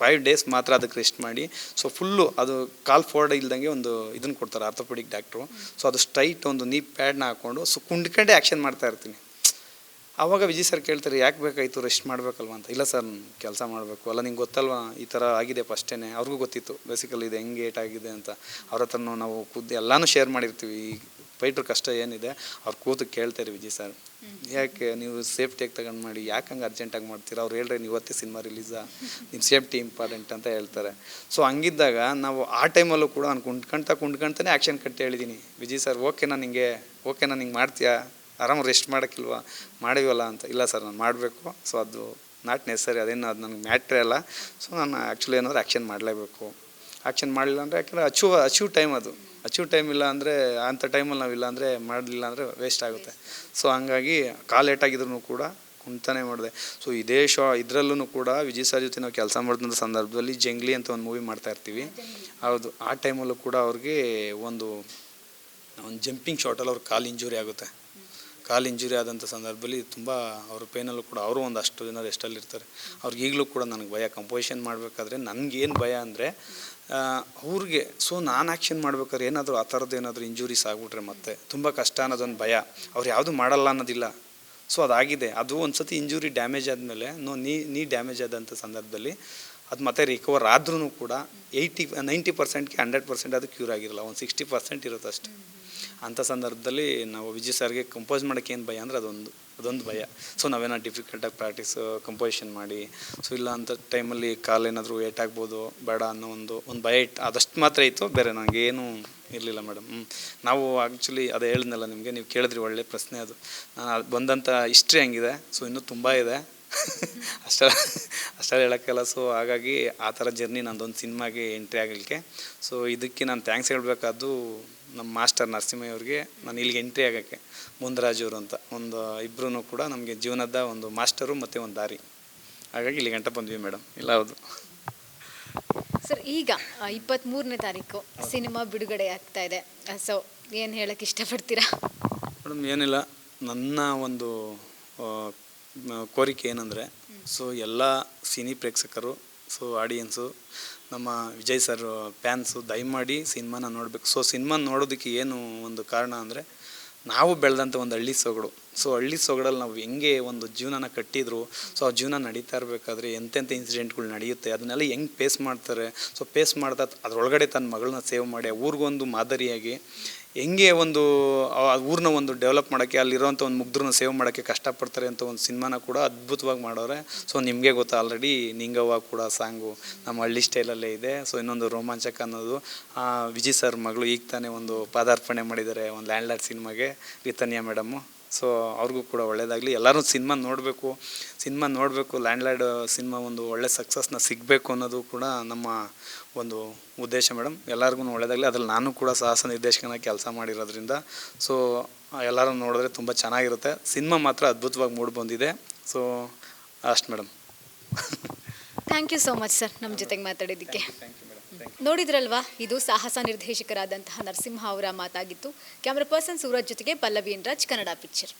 5 ಡೇಸ್ ಮಾತ್ರ ಅದಕ್ಕೆ ರೆಸ್ಟ್ ಮಾಡಿ, ಸೊ ಫುಲ್ಲು ಅದು ಕಾಲ್ ಫೋರ್ಡ್ ಇಲ್ದಂಗೆ ಒಂದು ಇದನ್ನು ಕೊಡ್ತಾರೆ ಆರ್ಥೋಪೆಡಿಕ್ ಡಾಕ್ಟ್ರು. ಸೊ ಅದು ಸ್ಟ್ರೈಟ್ ಒಂದು ನೀ ಪ್ಯಾಡ್ನ ಹಾಕ್ಕೊಂಡು ಸೊ ಕುಂಡ್ಕೊಂಡೇ ಆ್ಯಕ್ಷನ್ ಮಾಡ್ತಾ ಇರ್ತೀನಿ. ಆವಾಗ ವಿಜಯ್ ಸರ್ ಕೇಳ್ತಾರೆ, ಯಾಕೆ ಬೇಕಾಯಿತು, ರೆಸ್ಟ್ ಮಾಡಬೇಕಲ್ವ ಅಂತ. ಇಲ್ಲ ಸರ್ ಕೆಲಸ ಮಾಡಬೇಕು, ಅಲ್ಲ ನಿಂಗೆ ಗೊತ್ತಲ್ವ ಈ ಥರ ಆಗಿದೆ ಫಸ್ಟೇ. ಅವ್ರಿಗೂ ಗೊತ್ತಿತ್ತು ಬೇಸಿಕಲಿ ಇದು ಹೆಂಗೆ ಏಟಾಗಿದೆ ಅಂತ. ಅವ್ರ ಹತ್ರನೂ ನಾವು ಎಲ್ಲನೂ ಶೇರ್ ಮಾಡಿರ್ತೀವಿ. ಈ ಫೈಟ್ರ್ ಕಷ್ಟ ಏನಿದೆ ಅವ್ರು ಕೂತು ಕೇಳ್ತಾರೆ, ವಿಜಯ್ ಸರ್ ಯಾಕೆ ನೀವು ಸೇಫ್ಟಿಯಾಗಿ ತಗೊಂಡು ಮಾಡಿ, ಯಾಕೆ ಹಂಗೆ ಅರ್ಜೆಂಟಾಗಿ ಮಾಡ್ತೀರಾ, ಅವ್ರು ಹೇಳ್ರೆ ನೀವು ಇವತ್ತೇ ಸಿನಿಮಾ ರಿಲೀಸಾ, ನಿಮ್ಮ ಸೇಫ್ಟಿ ಇಂಪಾರ್ಟೆಂಟ್ ಅಂತ ಹೇಳ್ತಾರೆ. ಸೊ ಹಂಗಿದ್ದಾಗ ನಾವು ಆ ಟೈಮಲ್ಲೂ ಕೂಡ ನಾನು ಕುಂಡ್ಕೊಳ್ತಾನೆ ಆ್ಯಕ್ಷನ್ ಕಟ್ಟಿ ಹೇಳಿದ್ದೀನಿ, ವಿಜಯ್ ಸರ್ ಓಕೆನಾ ನಿಂಗೆ ಮಾಡ್ತೀಯಾ, ಆರಾಮ ರೆಸ್ಟ್ ಮಾಡೋಕ್ಕಿಲ್ವಾ, ಮಾಡಿವಲ್ಲ ಅಂತ. ಇಲ್ಲ ಸರ್ ನಾನು ಮಾಡಬೇಕು, ಸೊ ಅದು ನಾಟ್ ನೆಸರಿ, ಅದು ನನಗೆ ಮ್ಯಾಟ್ರೇ ಅಲ್ಲ. ಸೊ ನಾನು ಆ್ಯಕ್ಚುಲಿ ಏನಾದರೂ ಆ್ಯಕ್ಷನ್ ಮಾಡಲೇಬೇಕು. ಆ್ಯಕ್ಷನ್ ಮಾಡಲಿಲ್ಲ ಅಂದರೆ ಯಾಕೆಂದರೆ ಅಚೀವ್ ಟೈಮ್ ಇಲ್ಲ ಅಂದರೆ ಅಂಥ ಟೈಮಲ್ಲಿ ನಾವಿಲ್ಲ ಅಂದರೆ ಮಾಡಲಿಲ್ಲ ಅಂದರೆ ವೇಸ್ಟ್ ಆಗುತ್ತೆ. ಸೊ ಹಂಗಾಗಿ ಕಾಲು ಲೇಟಾಗಿದ್ರು ಕೂಡ ಕುಂತಾನೆ ಮಾಡಿದೆ. ಸೊ ಇದೇ ಇದರಲ್ಲೂ ಕೂಡ ವಿಜಯ್ ಸರ್ ಜೊತೆ ನಾವು ಕೆಲಸ ಮಾಡಿದಂಥ ಸಂದರ್ಭದಲ್ಲಿ ಜಂಗ್ಲಿ ಅಂತ ಒಂದು ಮೂವಿ ಮಾಡ್ತಾಯಿರ್ತೀವಿ. ಹೌದು, ಆ ಟೈಮಲ್ಲೂ ಕೂಡ ಅವ್ರಿಗೆ ಒಂದು ಜಂಪಿಂಗ್ ಶಾಟಲ್ಲಿ ಅವ್ರ ಕಾಲು ಇಂಜುರಿ ಆಗುತ್ತೆ. ಕಾಲು ಇಂಜುರಿ ಆದಂಥ ಸಂದರ್ಭದಲ್ಲಿ ತುಂಬ ಅವ್ರ ಪೇನಲ್ಲೂ ಕೂಡ ಅವರು ಒಂದಷ್ಟು ಜನ ರೆಸ್ಟಲ್ಲಿರ್ತಾರೆ. ಅವ್ರಿಗೆ ಈಗಲೂ ಕೂಡ ನನಗೆ ಭಯ, ಕಂಪೋಸಿಷನ್ ಮಾಡಬೇಕಾದ್ರೆ ನನಗೇನು ಭಯ ಅಂದರೆ ಅವ್ರಿಗೆ ಸೊ ನಾನು ಆ್ಯಕ್ಷನ್ ಮಾಡ್ಬೇಕಾದ್ರೆ ಏನಾದರೂ ಆ ಥರದ್ದು ಏನಾದರೂ ಇಂಜುರೀಸ್ ಆಗಿಬಿಟ್ರೆ ಮತ್ತೆ ತುಂಬ ಕಷ್ಟ ಅನ್ನೋದೊಂದು ಭಯ. ಅವ್ರು ಯಾವುದು ಮಾಡಲ್ಲ ಅನ್ನೋದಿಲ್ಲ. ಸೊ ಅದಾಗಿದೆ. ಅದು ಒಂದು ಸತಿ ಇಂಜುರಿ ಡ್ಯಾಮೇಜ್ ಆದಮೇಲೆ ನೀ ಡ್ಯಾಮೇಜ್ ಆದಂಥ ಸಂದರ್ಭದಲ್ಲಿ ಅದು ಮತ್ತೆ ರಿಕವರ್ ಆದ್ರೂ ಕೂಡ 90%ಗೆ 100% ಅದು ಕ್ಯೂರ್ ಆಗಿರಲ್ಲ, ಒಂದು 60% ಇರುತ್ತೆ ಅಷ್ಟೇ. ಅಂಥ ಸಂದರ್ಭದಲ್ಲಿ ನಾವು ವಿಜಯ್ ಸರ್ಗೆ ಕಂಪೋಸ್ ಮಾಡೋಕ್ಕೆ ಏನು ಭಯ ಅಂದರೆ ಅದೊಂದು ಭಯ. ಸೊ ನಾವೇನೋ ಡಿಫಿಕಲ್ಟಾಗಿ ಪ್ರಾಕ್ಟೀಸು ಕಂಪೋಸಿಷನ್ ಮಾಡಿ, ಸೊ ಇಲ್ಲ ಅಂಥ ಟೈಮಲ್ಲಿ ಕಾಲೇನಾದರೂ ಏಟಾಗ್ಬೋದು ಬೇಡ ಅನ್ನೋ ಒಂದು ಭಯ ಅದಷ್ಟು ಮಾತ್ರ ಇತ್ತು, ಬೇರೆ ನನಗೇನು ಇರಲಿಲ್ಲ ಮೇಡಮ್. ನಾವು ಆ್ಯಕ್ಚುಲಿ ಅದೇ ಹೇಳಿದ್ನಲ್ಲ ನಿಮಗೆ, ನೀವು ಕೇಳಿದ್ರಿ ಒಳ್ಳೆ ಪ್ರಶ್ನೆ ಅದು. ನಾನು ಬಂದಂಥ ಹಿಸ್ಟ್ರಿ ಹಂಗಿದೆ. ಸೊ ಇನ್ನೂ ತುಂಬ ಇದೆ, ಅಷ್ಟ ಅಷ್ಟೇ ಹೇಳೋಕ್ಕಲ್ಲ. ಸೊ ಹಾಗಾಗಿ ಆ ಥರ ಜರ್ನಿ ನಂದೊಂದು ಸಿನಿಮಾಗೆ ಎಂಟ್ರಿ ಆಗಲಿಕ್ಕೆ. ಸೊ ಇದಕ್ಕೆ ನಾನು ಥ್ಯಾಂಕ್ಸ್ ಹೇಳಬೇಕಾದ್ದು ನಮ್ಮ ಮಾಸ್ಟರ್ ನರಸಿಂಹಯ್ಯ ಅವ್ರಿಗೆ. ನಾನು ಇಲ್ಲಿಗೆ ಎಂಟ್ರಿ ಆಗೋಕ್ಕೆ ಮುಂದರಾಜ್ ಅವರು ಅಂತ ಒಂದು ಇಬ್ಬರೂ ಕೂಡ ನಮಗೆ ಜೀವನದ ಒಂದು ಮಾಸ್ಟರು ಮತ್ತು ಒಂದು ದಾರಿ. ಹಾಗಾಗಿ ಇಲ್ಲಿ ಗಂಟ ಬಂದ್ವಿ ಮೇಡಮ್. ಇಲ್ಲ ಹೌದು ಸರ್, ಈಗ 23ನೇ ತಾರೀಕು ಸಿನಿಮಾ ಬಿಡುಗಡೆ ಆಗ್ತಾ ಇದೆ. ಸೊ ಏನು ಹೇಳಕ್ಕೆ ಇಷ್ಟಪಡ್ತೀರಾ? ಮೇಡಮ್ ಏನಿಲ್ಲ, ನನ್ನ ಒಂದು ಕೋರಿಕೆ ಏನಂದರೆ, ಸೊ ಎಲ್ಲ ಸಿನಿ ಪ್ರೇಕ್ಷಕರು, ಸೊ ಆಡಿಯನ್ಸು, ನಮ್ಮ ವಿಜಯ್ ಸರ್ ಫ್ಯಾನ್ಸು ದಯಮಾಡಿ ಸಿನಿಮಾನ ನೋಡಬೇಕು. ಸೊ ಸಿನಿಮಾ ನೋಡೋದಕ್ಕೆ ಏನು ಒಂದು ಕಾರಣ ಅಂದರೆ, ನಾವು ಬೆಳೆದಂಥ ಒಂದು ಹಳ್ಳಿ ಸೊಗಡು. ಸೊ ಹಳ್ಳಿ ಸೊಗಡಲ್ಲಿ ನಾವು ಹೆಂಗೆ ಒಂದು ಜೀವನನ ಕಟ್ಟಿದ್ರು, ಸೊ ಆ ಜೀವನ ನಡೀತಾ ಇರಬೇಕಾದ್ರೆ ಎಂತೆಂಥ ಇನ್ಸಿಡೆಂಟ್ಗಳು ನಡೆಯುತ್ತೆ, ಅದನ್ನೆಲ್ಲ ಹೆಂಗೆ ಫೇಸ್ ಮಾಡ್ತಾರೆ. ಸೊ ಫೇಸ್ ಮಾಡ್ತಾ ಅದರೊಳಗಡೆ ತನ್ನ ಮಗಳನ್ನ ಸೇವ್ ಮಾಡಿ ಊರಿಗೊಂದು ಮಾದರಿಯಾಗಿ ಹೆಂಗೆ ಒಂದು ಊರನ್ನ ಒಂದು ಡೆವಲಪ್ ಮಾಡೋಕ್ಕೆ, ಅಲ್ಲಿರೋಂಥ ಒಂದು ಮುಗ್ಧರನ್ನ ಸೇವ್ ಮಾಡೋಕ್ಕೆ ಕಷ್ಟಪಡ್ತಾರೆ ಅಂತ ಒಂದು ಸಿನಿಮಾನ ಕೂಡ ಅದ್ಭುತವಾಗಿ ಮಾಡೋರೆ. ಸೊ ನಿಮಗೆ ಗೊತ್ತಾ ಆಲ್ರೆಡಿ ನಿಂಗವ್ವ ಕೂಡ ಸಾಂಗು ನಮ್ಮ ಹಳ್ಳಿ ಸ್ಟೈಲಲ್ಲೇ ಇದೆ. ಸೊ ಇನ್ನೊಂದು ರೋಮಾಂಚಕ ಅನ್ನೋದು ವಿಜಯ್ ಸರ್ ಮಗಳು ಈಗ ತಾನೇ ಒಂದು ಪಾದಾರ್ಪಣೆ ಮಾಡಿದ್ದಾರೆ ಒಂದು ಲ್ಯಾಂಡ್ ಲಾರ್ಡ್ ಸಿನಿಮಾಗೆ, ರಿತನ್ಯಾ ಮೇಡಮ್ಮು. ಸೊ ಅವ್ರಿಗೂ ಕೂಡ ಒಳ್ಳೆಯದಾಗಲಿ. ಎಲ್ಲರೂ ಸಿನಿಮಾ ನೋಡಬೇಕು. ಲ್ಯಾಂಡ್ ಲಾರ್ಡ್ ಸಿನಿಮಾ ಒಂದು ಒಳ್ಳೆ ಸಕ್ಸಸ್ನ ಸಿಗಬೇಕು ಅನ್ನೋದು ಕೂಡ ನಮ್ಮ ಒಂದು ಉದ್ದೇಶ ಮೇಡಮ್. ಎಲ್ಲರಿಗೂ ಒಳ್ಳೆಯದಾಗಲಿ. ಅದ್ರಲ್ಲಿ ನಾನು ಕೂಡ ಸಾಹಸ ನಿರ್ದೇಶಕನ ಕೆಲಸ ಮಾಡಿರೋದ್ರಿಂದ ಸೊ ಎಲ್ಲರೂ ನೋಡಿದ್ರೆ ತುಂಬ ಚೆನ್ನಾಗಿರುತ್ತೆ. ಸಿನಿಮಾ ಮಾತ್ರ ಅದ್ಭುತವಾಗಿ ಮೂಡಿ ಬಂದಿದೆ. ಸೊ ಅಷ್ಟು madam. Thank you so much sir, ನಮ್ಮ ಜೊತೆಗೆ ಮಾತಾಡಿದ್ದಕ್ಕೆ. Thank you madam. ನೋಡಿದ್ರಲ್ವಾ, ಇದು ಸಾಹಸ ನಿರ್ದೇಶಕರಾದಂತಹ ನರಸಿಂಹ ಅವರ ಮಾತಾಗಿತ್ತು. ಕ್ಯಾಮ್ರಾ ಪರ್ಸನ್ ಸೂರಜ್ ಜೊತೆಗೆ ಪಲ್ಲವಿ ಎನ್ ರಾಜ್, ಕನ್ನಡ ಪಿಕ್ಚರ್.